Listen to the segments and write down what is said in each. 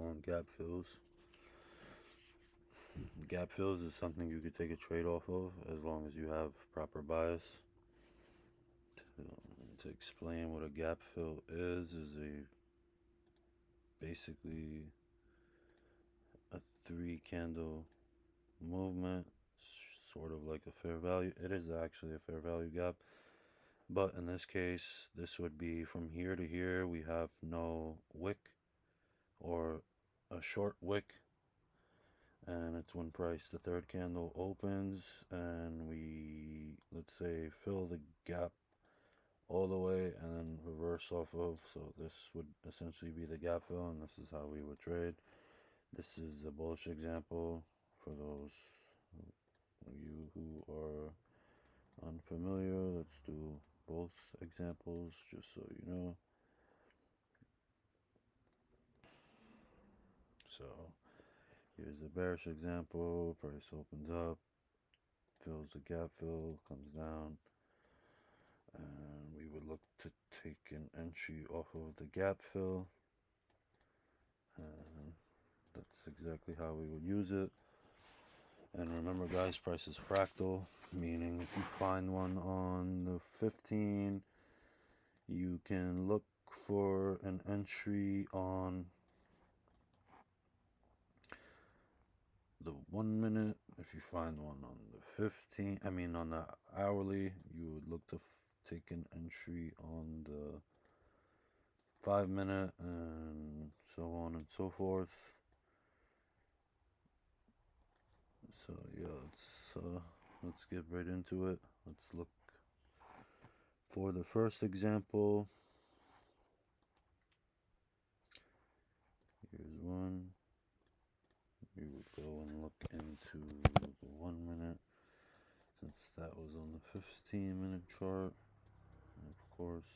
on gap fills. Gap fills is something you could take a trade off of as long as you have proper bias. To explain what a gap fill is a basically a 3 candle movement, sort of like a fair value. It is actually a fair value gap, but in this case, this would be from here to here. We have no wick or a short wick, and it's when price the third candle opens and we, let's say, fill the gap all the way and then reverse off of. So this would essentially be the gap fill, and this is how we would trade. This is a bullish example for those of you who are unfamiliar. Let's do both examples just so you know. So here's a bearish example. Price opens up, fills the gap fill, comes down, and we would look to take an entry off of the gap fill, and that's exactly how we would use it. And remember, guys, price is fractal, meaning if you find one on the 15, you can look for an entry on the 1 minute. If you find one on the 15, on the hourly, you would look to take an entry on the 5 minute, and so on and so forth. So yeah, let's get right into it. Let's look for the first example. Here's one. We would go and look into the 1 minute, since that was on the 15-minute chart. And of course,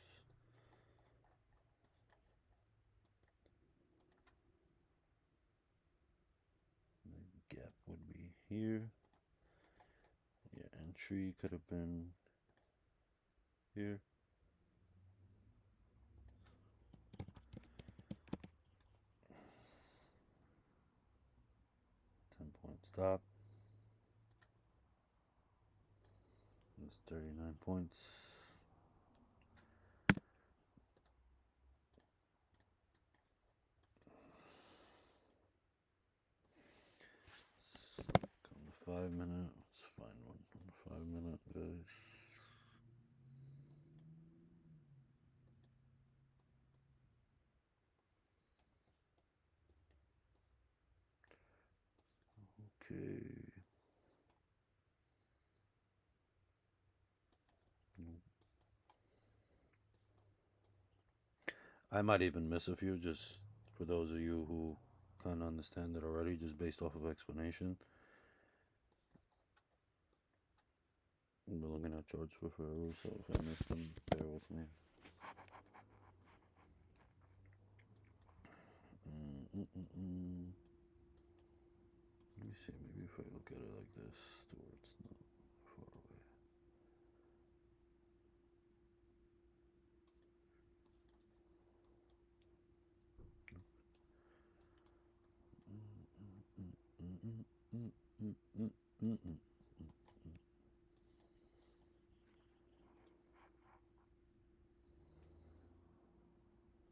the gap would be here. Your entry could have been here. 10-point stop. That's 39 points. On the 5 minute, let's find one on the 5 minute, guys. Okay. I might even miss a few, just for those of you who kind of understand it already, just based off of explanation. I've been looking at charts for forever, so if I miss them, bear with me. Let me see, maybe if I look at it like this, to where it's not far away.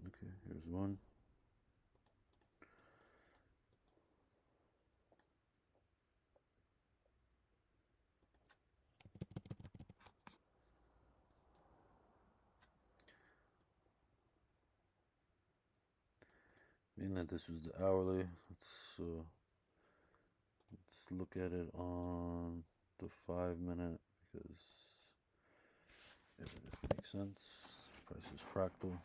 Okay, here's one. Being that this was the hourly, let's look at it on the 5 minute, because it just makes sense. Price is fractal.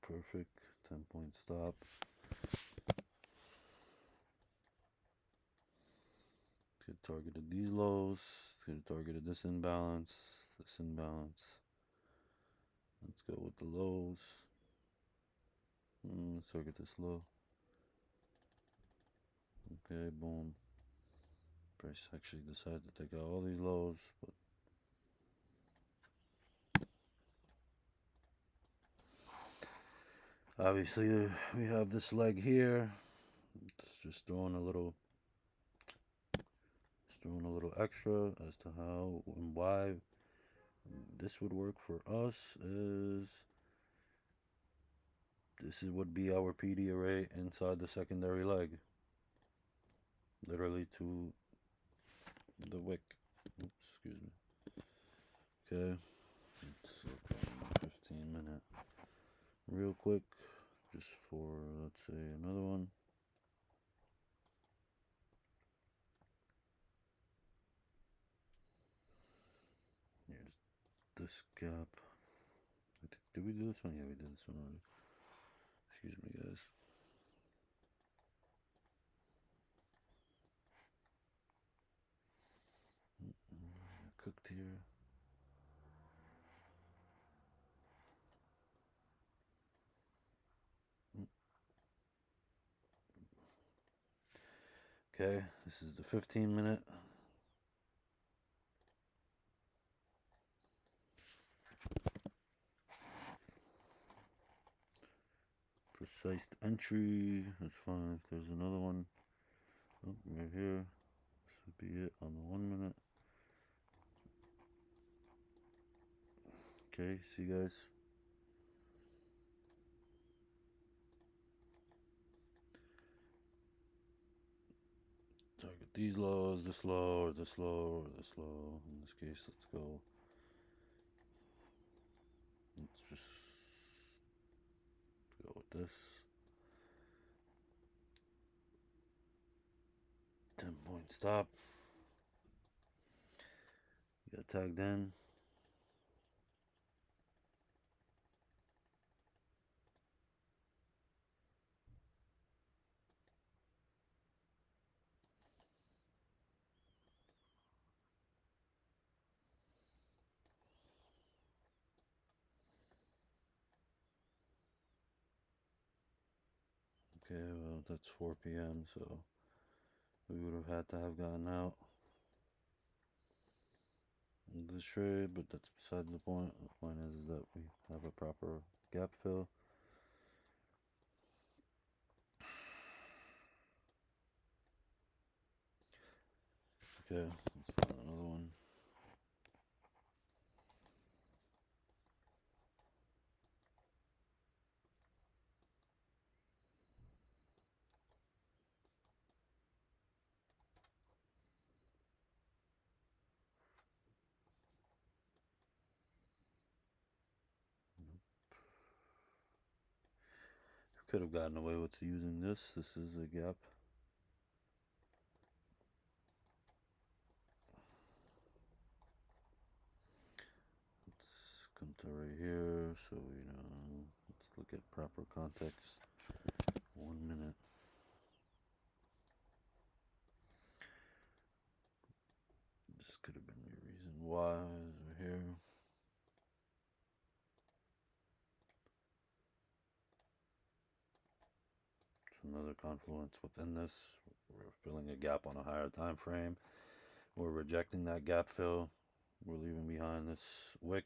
Perfect. 10-point stop. Could have targeted these lows. Could have targeted this imbalance. This imbalance. Let's go with the lows. Let's target this low. Okay, boom. Price actually decided to take out all these lows, but obviously we have this leg here. It's just throwing a little extra as to how and why this would work for us. Is this would be our PD array inside the secondary leg, literally to the wick. Oops, excuse me. Okay, let's look at 15-minute real quick, just for, let's say, another one. Here's this gap. I think, did we do this one? Yeah, we did this one already. Excuse me, guys. Cooked here. Okay, this is the 15-minute. Precise entry. That's fine. If there's another one, oh, right here. This would be it on the 1 minute. Okay, see guys. Target these lows, this low, or this low, or this low. In this case, let's go. Let's just go with this. 10-point stop. Got tagged in. Okay, well, that's 4 p.m., so we would have had to have gotten out of this trade, but that's besides the point. The point is that we have a proper gap fill. Okay, let's find another one. Could have gotten away with using this. This is a gap. Let's come to right here. So, let's look at proper context. 1 minute. This could have been the reason why is here. Another confluence within this. We're filling a gap on a higher time frame. We're rejecting that gap fill. We're leaving behind this wick.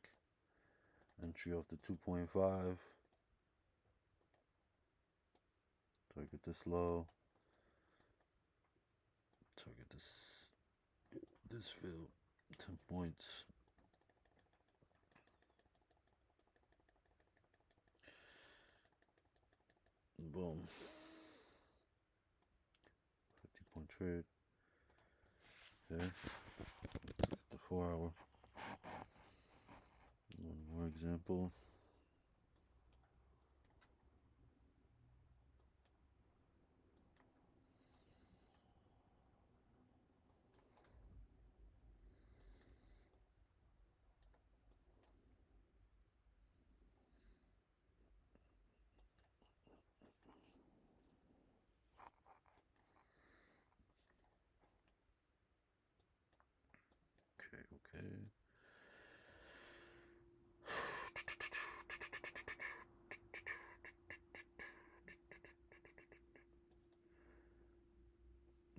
Entry off the 2.5. Target this low. Target this fill. 10 points. Boom. 50-point trade. Okay. Let's look at the 4-hour. One more example. Okay.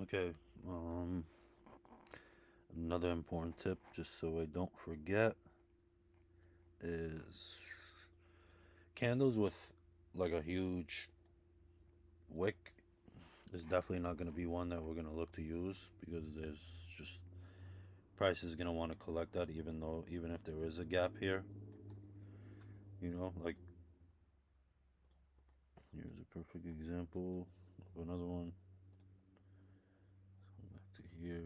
Okay. Another important tip, just so I don't forget, is candles with like a huge wick is definitely not going to be one that we're going to look to use, because there's just price is going to want to collect that, even if there is a gap here, like here's a perfect example of another one. Come back to here.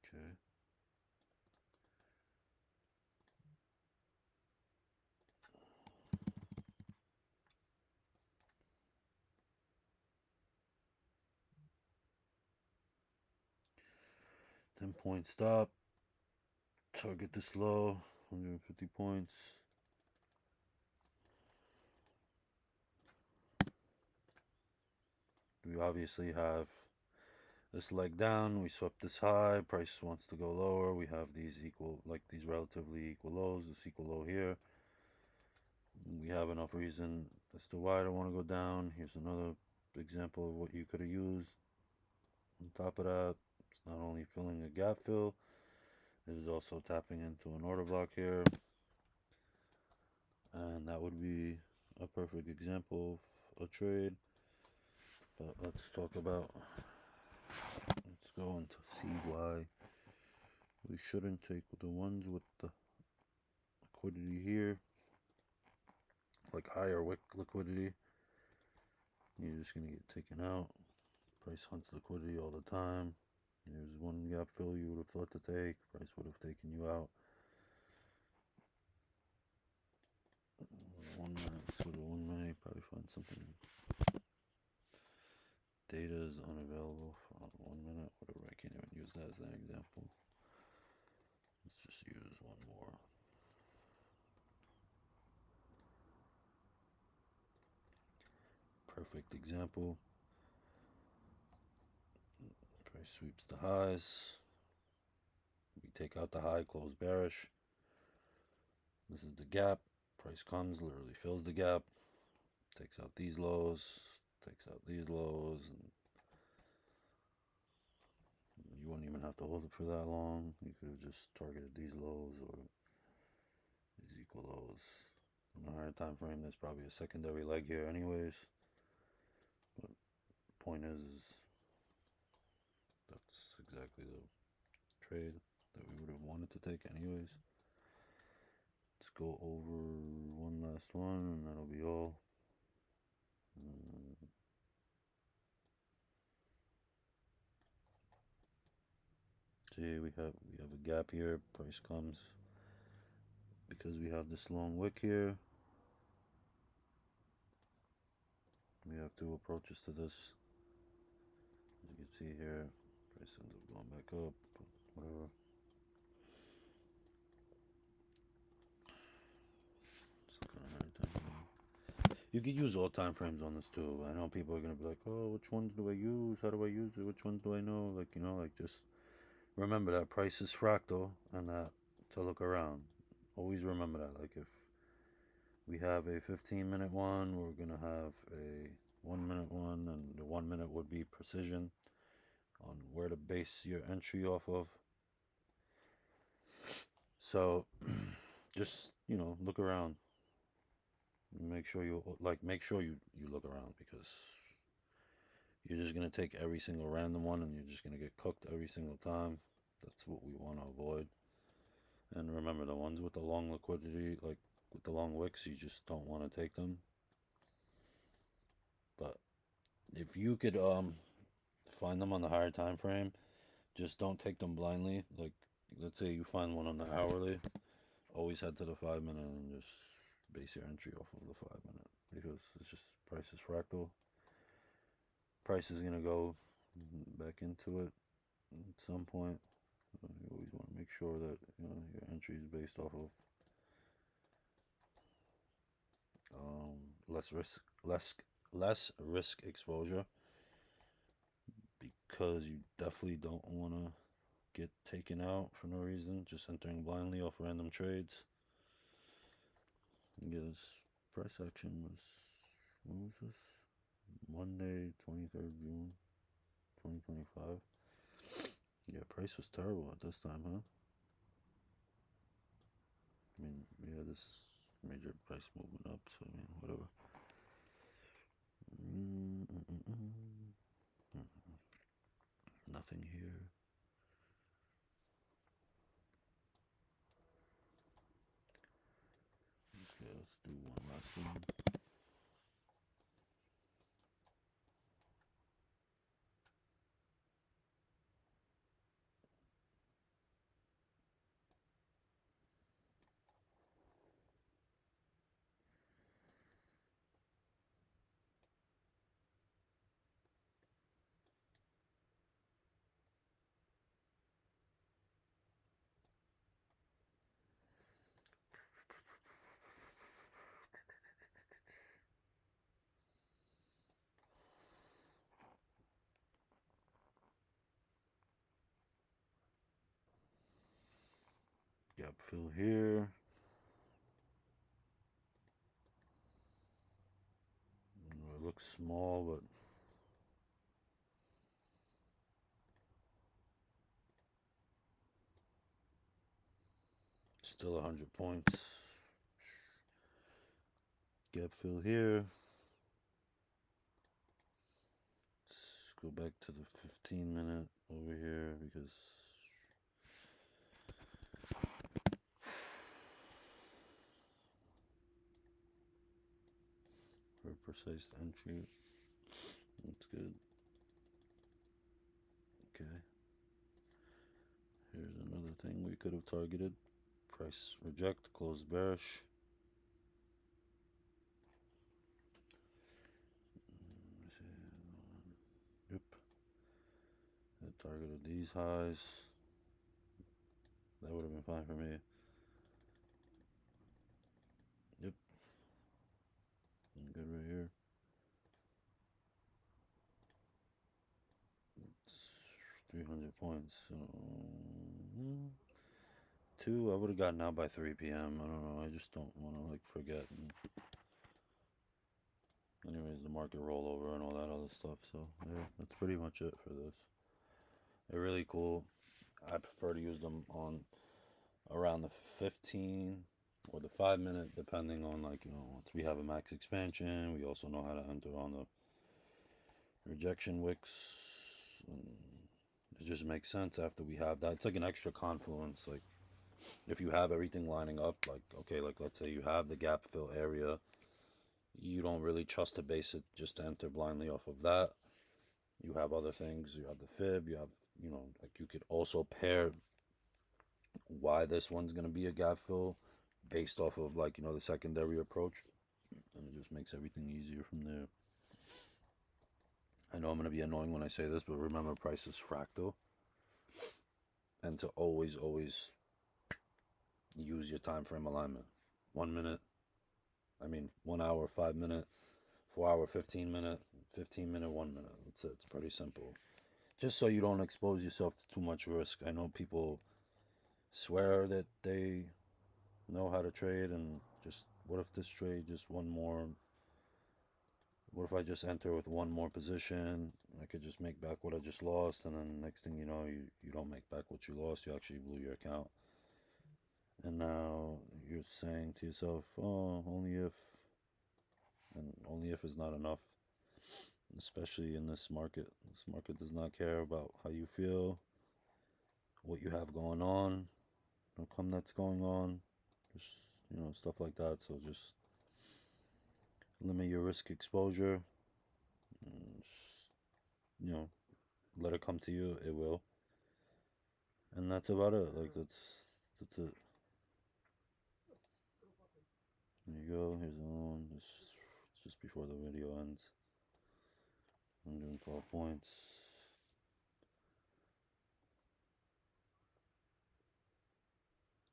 Okay. 10-point stop. Target this low, 150 points. We obviously have this leg down. We swept this high. Price wants to go lower. We have these these relatively equal lows. This equal low here. We have enough reason as to why I don't want to go down. Here's another example of what you could have used. On top of that, it's not only filling a gap fill, it is also tapping into an order block here. And that would be a perfect example of a trade. But let's go into see why we shouldn't take the ones with the liquidity here, like higher wick liquidity. You're just gonna get taken out. Price hunts liquidity all the time. Here's one gap fill you would have thought to take. Price would have taken you out. 1 minute, so the 1 minute, probably find something. Data is unavailable for 1 minute. Whatever, I can't even use that as an example. Let's just use one more. Perfect example. Price sweeps the highs. We take out the high, close bearish. This is the gap. Price comes, literally fills the gap, takes out these lows, takes out these lows, and you wouldn't even have to hold it for that long. You could have just targeted these lows or these equal lows. On a higher time frame, there's probably a secondary leg here anyways. But point is that's exactly the trade that we would have wanted to take anyways. Let's go over one last one and that'll be all. See, we have a gap here. Price comes because we have this long wick here. We have two approaches to this. As you can see here, price ends up going back up, whatever. You could use all time frames on this too. I know people are gonna be like, "Oh, which ones do I use? How do I use it? Which ones do I know?" Just remember that price is fractal, and that to look around. Always remember that. Like if we have a 15-minute one, we're gonna have a 1 minute one, and the 1 minute would be precision on where to base your entry off of. So just look around. Make sure you look around, because you're just gonna take every single random one and you're just gonna get cooked every single time. That's what we want to avoid. And remember, the ones with the long liquidity, like with the long wicks, you just don't want to take them. But if you could find them on the higher time frame, just don't take them blindly. Like let's say you find one on the hourly, always head to the 5 minute and just base your entry off of the 5 minute, because it's just price is fractal. Price is gonna go back into it at some point. You always want to make sure that your entry is based off of less risk, less risk exposure, because you definitely don't want to get taken out for no reason, just entering blindly off random trades. Yes, price action was, what was this? Monday, 23rd June, 2025. Yeah, price was terrible at this time, huh? I mean, we had this major price movement up, so I mean, whatever. Nothing here. Okay, let's do one last one. Gap fill here. It looks small, but still 100 points. Gap fill here. Let's go back to the 15-minute over here, because for precise entry, that's good. Okay. Here's another thing we could have targeted. Price reject, close bearish. Yep. I targeted these highs. That would have been fine for me. Yep. Good right here. It's 300 points. So, two, I would have gotten out by 3 p.m. I don't know. I just don't want to like forget. Anyways, the market rollover and all that other stuff. So yeah, that's pretty much it for this. They're really cool. I prefer to use them on around the 15 or the 5 minute, depending on, like, once we have a max expansion, we also know how to enter on the rejection wicks. And it just makes sense after we have that. It's like an extra confluence. Like, if you have everything lining up, like, okay, like let's say you have the gap fill area, you don't really trust to base it just to enter blindly off of that. You have other things. You have the fib. You have, like, you could also pair why this one's going to be a gap fill based off of, like, the secondary approach. And it just makes everything easier from there. I know I'm going to be annoying when I say this, but remember, price is fractal. And to always use your time frame alignment. 1 minute, 1 hour, 5 minute, 4 hour, 15 minute, 15 minute, 1 minute. That's it. It's pretty simple. Just so you don't expose yourself to too much risk. I know people swear that they know how to trade, and just, what if this trade just one more? What if I just enter with one more position? I could just make back what I just lost, and then next thing you know, you don't make back what you lost. You actually blew your account. And now you're saying to yourself, oh, only if, and only if is not enough, especially in this market. This market does not care about how you feel, what you have going on, no come that's going on, just, stuff like that. So just limit your risk exposure, and just, let it come to you. It will. And that's about it. Like, that's it. There you go. Here's the one. Just before the video ends. 112 points.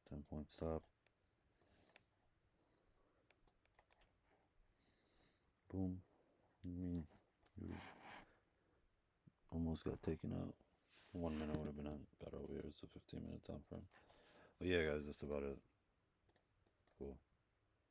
10 point stop. Boom. You almost got taken out. 1 minute would have been better over here. It's a 15-minute time frame. But yeah, guys, that's about it. Cool.